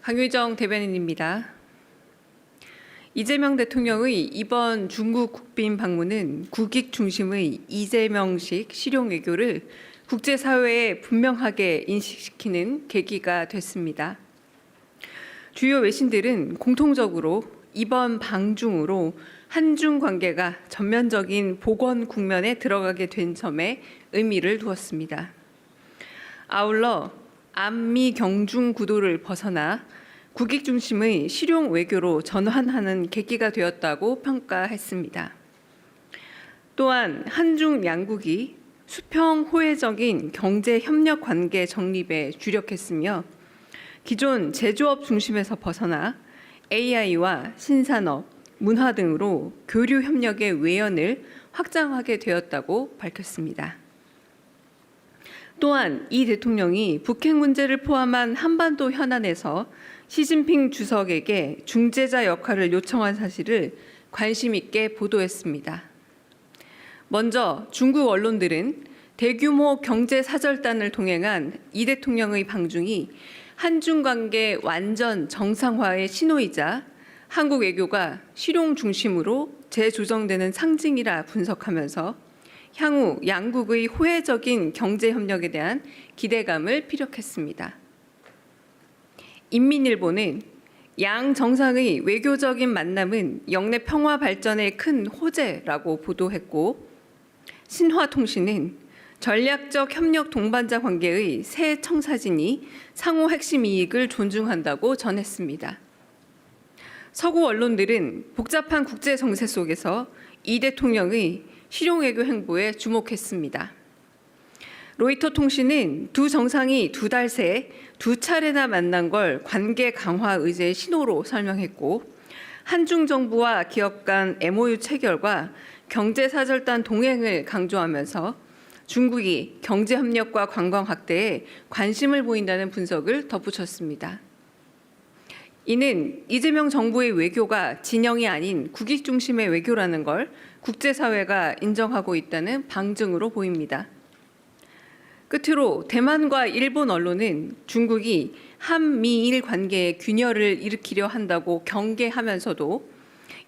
강유정 대변인입니다. 이재명 대통령의 이번 중국 국빈 방문은 국익 중심의 이재명식 실용 외교를 국제사회에 분명하게 인식시키는 계기가 됐습니다. 주요 외신들은 공통적으로 이번 방중으로 한중 관계가 전면적인 복원 국면에 들어가게 된 점에 의미를 두었습니다. 아울러 안미 경중 구도를 벗어나 국익 중심의 실용 외교로 전환하는 계기가 되었다고 평가했습니다. 또한 한중 양국이 수평 호혜적인 경제 협력 관계 정립에 주력했으며 기존 제조업 중심에서 벗어나 AI와 신산업, 문화 등으로 교류 협력의 외연을 확장하게 되었다고 밝혔습니다. 또한 이 대통령이 북핵 문제를 포함한 한반도 현안에서 시진핑 주석에게 중재자 역할을 요청한 사실을 관심 있게 보도했습니다. 먼저 중국 언론들은 대규모 경제 사절단을 동행한 이 대통령의 방중이 한중 관계 완전 정상화의 신호이자 한국 외교가 실용 중심으로 재조정되는 상징이라 분석하면서 향후 양국의 호혜적인 경제 협력에 대한 기대감을 피력했습니다. 인민일보는 양 정상의 외교적인 만남은 영내 평화 발전의 큰 호재라고 보도했고, 신화통신은 전략적 협력 동반자 관계의 새 청사진이 상호 핵심 이익을 존중한다고 전했습니다. 서구 언론들은 복잡한 국제 정세 속에서 이 대통령의 실용 외교 행보에 주목했습니다. 로이터 통신은 두 정상이 두 달 새 두 차례나 만난 걸 관계 강화 의제의 신호로 설명했고, 한중 정부와 기업 간 MOU 체결과 경제사절단 동행을 강조하면서 중국이 경제협력과 관광 확대에 관심을 보인다는 분석을 덧붙였습니다. 이는 이재명 정부의 외교가 진영이 아닌 국익 중심의 외교라는 걸 국제사회가 인정하고 있다는 방증으로 보입니다. 끝으로 대만과 일본 언론은 중국이 한미일 관계에 균열을 일으키려 한다고 경계하면서도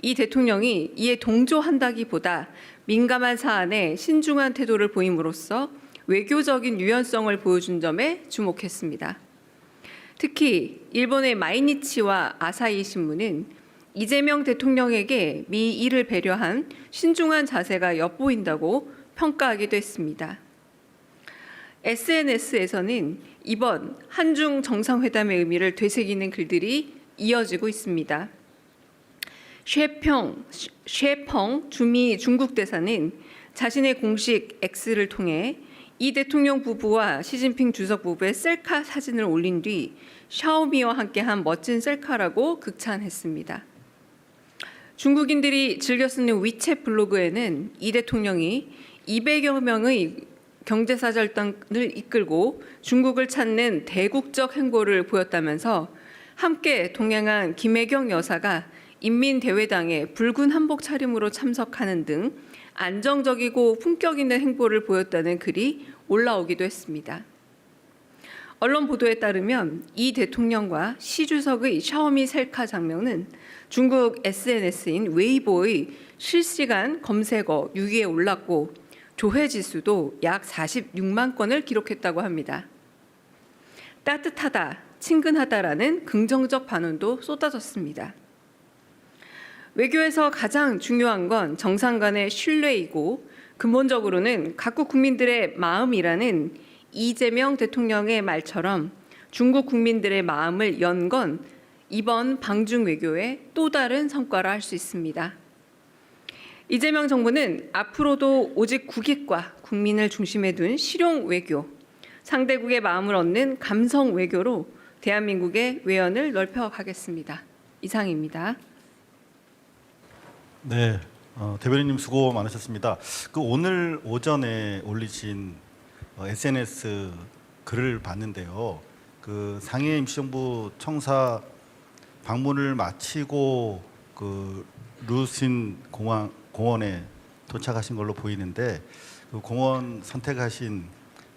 이 대통령이 이에 동조한다기보다 민감한 사안에 신중한 태도를 보임으로써 외교적인 유연성을 보여준 점에 주목했습니다. 특히 일본의 마이니치와 아사히 신문은 이재명 대통령에게 미일을 배려한 신중한 자세가 엿보인다고 평가하기도 했습니다. SNS에서는 이번 한중 정상회담의 의미를 되새기는 글들이 이어지고 있습니다. 셰펑 주미 중국 대사는 자신의 공식 X를 통해 이 대통령 부부와 시진핑 주석 부부의 셀카 사진을 올린 뒤 샤오미와 함께한 멋진 셀카라고 극찬했습니다. 중국인들이 즐겨 쓰는 위챗 블로그에는 이 대통령이 200여 명의 경제사절단을 이끌고 중국을 찾는 대국적 행보를 보였다면서 함께 동행한 김혜경 여사가 인민대회당에 붉은 한복 차림으로 참석하는 등 안정적이고 품격 있는 행보를 보였다는 글이 올라오기도 했습니다. 언론 보도에 따르면 이 대통령과 시 주석의 샤오미 셀카 장면은 중국 SNS인 웨이보의 실시간 검색어 6위에 올랐고 조회 지수도 약 46만 건을 기록했다고 합니다. 따뜻하다, 친근하다라는 긍정적 반응도 쏟아졌습니다. 외교에서 가장 중요한 건 정상 간의 신뢰이고 근본적으로는 각국 국민들의 마음이라는 이재명 대통령의 말처럼 중국 국민들의 마음을 연 건 이번 방중 외교의 또 다른 성과라 할 수 있습니다. 이재명 정부는 앞으로도 오직 국익과 국민을 중심에 둔 실용 외교, 상대국의 마음을 얻는 감성 외교로 대한민국의 외연을 넓혀가겠습니다. 이상입니다. 네, 대변인님 수고 많으셨습니다. 오늘 오전에 올리신 SNS 글을 봤는데요. 상해 임시정부 청사 방문을 마치고 루신 공원에 도착하신 걸로 보이는데 공원 선택하신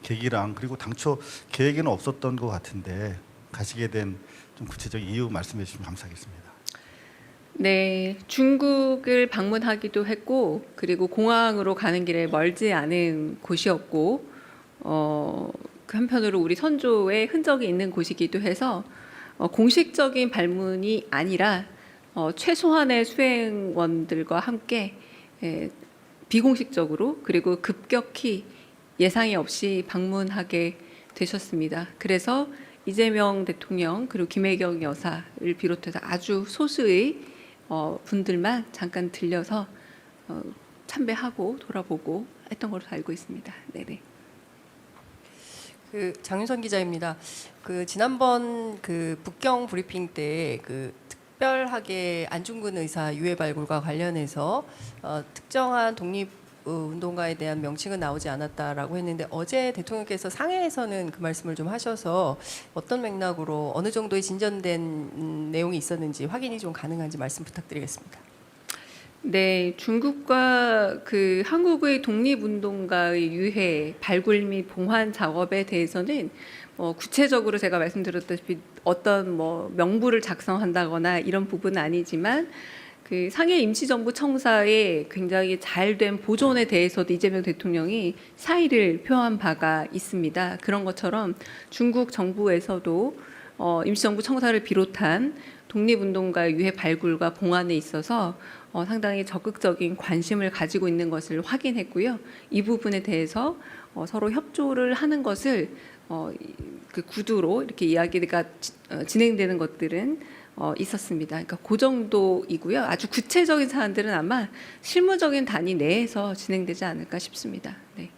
계기랑 그리고 당초 계획에는 없었던 것 같은데 가시게 된 좀 구체적인 이유 말씀해 주시면 감사하겠습니다. 네, 중국을 방문하기도 했고, 그리고 공항으로 가는 길에 멀지 않은 곳이었고, 그 한편으로 우리 선조의 흔적이 있는 곳이기도 해서 공식적인 방문이 아니라 최소한의 수행원들과 함께 비공식적으로 그리고 급격히 예상이 없이 방문하게 되셨습니다. 그래서 이재명 대통령 그리고 김혜경 여사를 비롯해서 아주 소수의 분들만 잠깐 들려서 참배하고 돌아보고 했던 걸로 알고 있습니다. 네네. 그 장윤선 기자입니다. 그 지난번 그 북경 브리핑 때 그 특별하게 안중근 의사 유해 발굴과 관련해서 특정한 독립 운동가에 대한 명칭은 나오지 않았다라고 했는데 어제 대통령께서 상해에서는 그 말씀을 좀 하셔서 어떤 맥락으로 어느 정도의 진전된 내용이 있었는지 확인이 좀 가능한지 말씀 부탁드리겠습니다. 네, 중국과 그 한국의 독립운동가의 유해 발굴 및 봉환 작업에 대해서는 구체적으로 제가 말씀드렸다시피 어떤 명부를 작성한다거나 이런 부분은 아니지만 그 상해 임시정부 청사의 굉장히 잘된 보존에 대해서도 이재명 대통령이 사의를 표한 바가 있습니다. 그런 것처럼 중국 정부에서도 임시정부 청사를 비롯한 독립운동가의 유해 발굴과 봉환에 있어서 상당히 적극적인 관심을 가지고 있는 것을 확인했고요. 이 부분에 대해서 서로 협조를 하는 것을 그 구두로 이렇게 이야기가 진행되는 것들은 있었습니다. 그러니까 그 정도이고요. 아주 구체적인 사안들은 아마 실무적인 단위 내에서 진행되지 않을까 싶습니다. 네.